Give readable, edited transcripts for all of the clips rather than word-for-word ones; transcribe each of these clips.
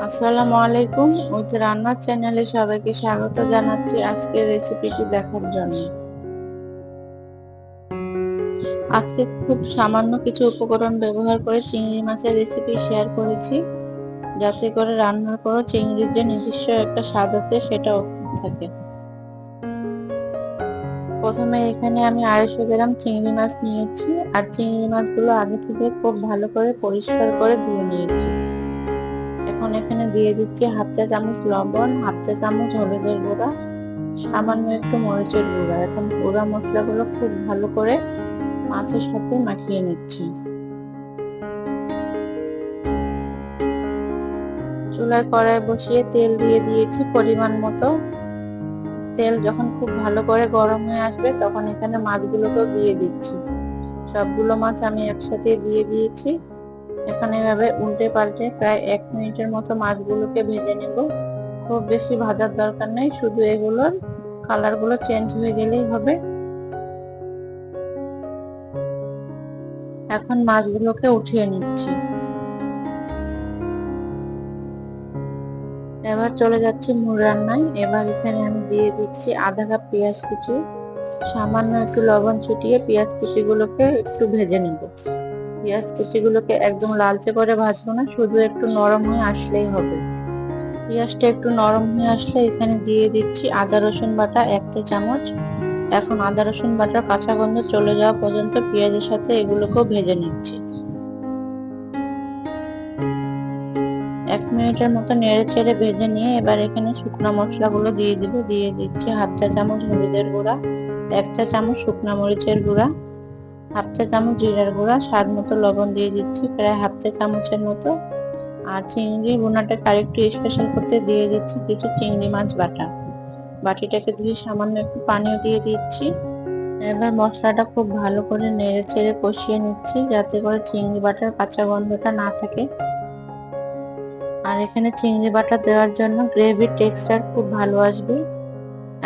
আসসালামু আলাইকুম। উইথ রান্নার চ্যানেলে সবাইকে স্বাগত জানাচ্ছি আজকের রেসিপিটি দেখার জন্য। আজকে খুব সামান্য কিছু উপকরণ ব্যবহার করে চিংড়ি মাছের রেসিপি শেয়ার করেছি, যাতে করে রান্নার পরও চিংড়ির যে নিজস্ব একটা স্বাদ আছে সেটা থাকে। প্রথমে এখানে আমি 250 গ্রাম চিংড়ি মাছ নিয়েছি, আর চিংড়ি মাছগুলো আগে থেকে খুব ভালো করে পরিষ্কার করে ধুয়ে নিয়েছি। এখন এখানে দিয়ে দিচ্ছি হাফ চা চামচ লবণ, হাফ চা চামচ হলুদের গুঁড়া, সামান্য একটু মরিচের গুঁড়া। এখন গুঁড়া মশলাগুলো খুব ভালো করে মাছের সাথে মাখিয়ে নিচ্ছি। চুলায় কড়াই বসিয়ে তেল দিয়ে দিয়েছি পরিমাণ মতো। তেল যখন খুব ভালো করে গরম হয়ে আসবে তখন এখানে মাছগুলোকেও দিয়ে দিচ্ছি। সবগুলো মাছ আমি একসাথে দিয়ে দিয়েছি। এখন এভাবে উল্টে পাল্টে প্রায় 1 মিনিটের মতো মাছগুলোকে ভেজে নেব। খুব বেশি ভাজার দরকার নেই, শুধু এগুলোর কালারগুলো চেঞ্জ হয়ে গেলেই হবে। এখন মাছগুলোকে উঠিয়ে নিচ্ছি। এবার চলে যাচ্ছি মূল রান্নায়। এবার এখানে আমি দিয়ে দিচ্ছি আধা কাপ পেঁয়াজ কুচি, সামান্য একটু লবণ ছিটিয়ে পেঁয়াজ কুচিগুলোকে একটু ভেজে নেব। পেঁয়াজ কুচিগুলোকে একদম লালচে করে ভাজবো না, শুধু একটু নরম হয়ে আসলেই হবে। পেঁয়াজটা একটু নরম হয়ে আসলে এখানে দিয়ে দিচ্ছি আদা রসুন বাটা 1 চা চামচ। এখন আদা রসুন বাটার কাঁচা গন্ধ চলে যাওয়া পর্যন্ত পেঁয়াজের সাথে এগুলোকেও ভেজে নিচ্ছি। 1 মিনিটের মতো নেড়ে চেড়ে ভেজে নিয়ে এবার এখানে শুকনো মশলাগুলো দিয়ে দিব। দিয়ে দিচ্ছি হাফ চা চামচ হলুদের গুঁড়া, 1 চা চামচ শুকনো মরিচের গুঁড়া, হাফ চা চামচ জিরার গুঁড়া, স্বাদ মতো লবণ দিয়ে দিচ্ছি প্রায় হাফ চা চামচের মতো। আর চিংড়ি ভুনাটাকে আরেকটু স্পেশাল করতে দিয়ে দিচ্ছি কিছু চিংড়ি মাছ বাটা। বাটিটাকে ধুয়ে সামান্য একটু পানিও দিয়ে দিচ্ছি। এবার মশলাটা খুব ভালো করে নেড়ে চেড়ে কষিয়ে নিচ্ছি, যাতে করে চিংড়ি বাটার কাঁচা গন্ধটা না থাকে। আর এখানে চিংড়ি বাটা দেওয়ার জন্য গ্রেভির টেক্সচার খুব ভালো আসবে।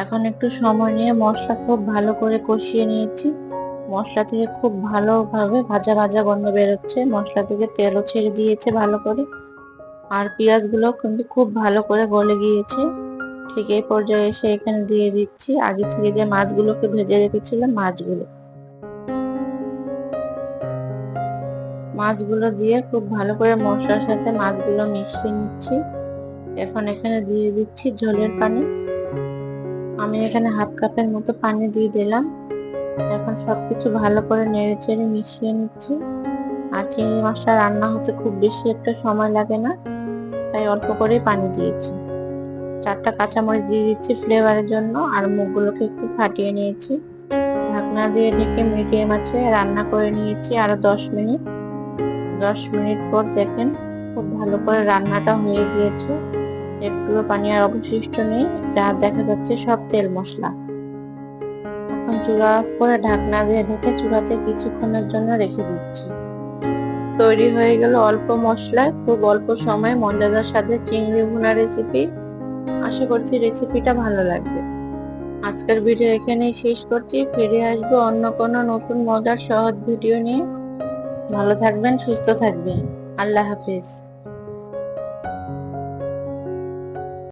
এখন একটু সময় নিয়ে মশলা খুব ভালো করে কষিয়ে নিয়েছি। মশলা থেকে খুব ভালোভাবে ভাজা ভাজা গন্ধ বেরোচ্ছে, মশলা থেকে তেলও ছেড়ে দিয়েছে ভালো করে। আর পেঁয়াজগুলো কিন্তু খুব ভালো করে গলে গিয়েছে। ঠিক এই পর্যায়ে এসে এখানে দিয়ে দিচ্ছি আগে থেকে যে মাছগুলোকে ভেজে রেখেছিলাম মাছগুলো দিয়ে খুব ভালো করে মশলার সাথে মাছগুলো মিশিয়ে নিচ্ছি। এখন এখানে দিয়ে দিচ্ছি ঝোলের পানি। আমি এখানে হাফ কাপের মতো পানি দিয়ে দিলাম। এখন সবকিছু ভালো করে নেড়ে চেড়ে মিশিয়ে নিচ্ছি। আর চিংড়ি মাছটা রান্না হতে খুব বেশি একটা সময় লাগে না, তাই অল্প করেই পানি দিয়েছি। 4টা কাঁচামরিচ দিয়ে দিচ্ছি ফ্লেভারের জন্য, আর মুখগুলোকে একটু ফাটিয়ে নিয়েছি। ঢাকনা দিয়ে ঢেকে মিডিয়াম আঁচে রান্না করে নিয়েছি আরো 10 মিনিট। 10 মিনিট পর দেখেন খুব ভালো করে রান্নাটা হয়ে গিয়েছে। একটুও পানি আর অবশিষ্ট নেই, যা দেখা যাচ্ছে সব তেল মশলা। এখন চুলা অফ করে ঢাকনা দিয়ে ঢেকে চুলাতে কিছুক্ষণের জন্য রেখে দিচ্ছি। তৈরি হয়ে গেল অল্প মশলায় খুব অল্প সময়ে মজাদার স্বাদের চিংড়ি ভুনা রেসিপি। আশা করছি রেসিপিটা ভালো লাগবে। আজকের ভিডিও এখানেই শেষ করছি। ফিরে আসবো অন্য কোনো নতুন মজার সহজ ভিডিও নিয়ে। ভালো থাকবেন, সুস্থ থাকবেন। আল্লাহ হাফেজ।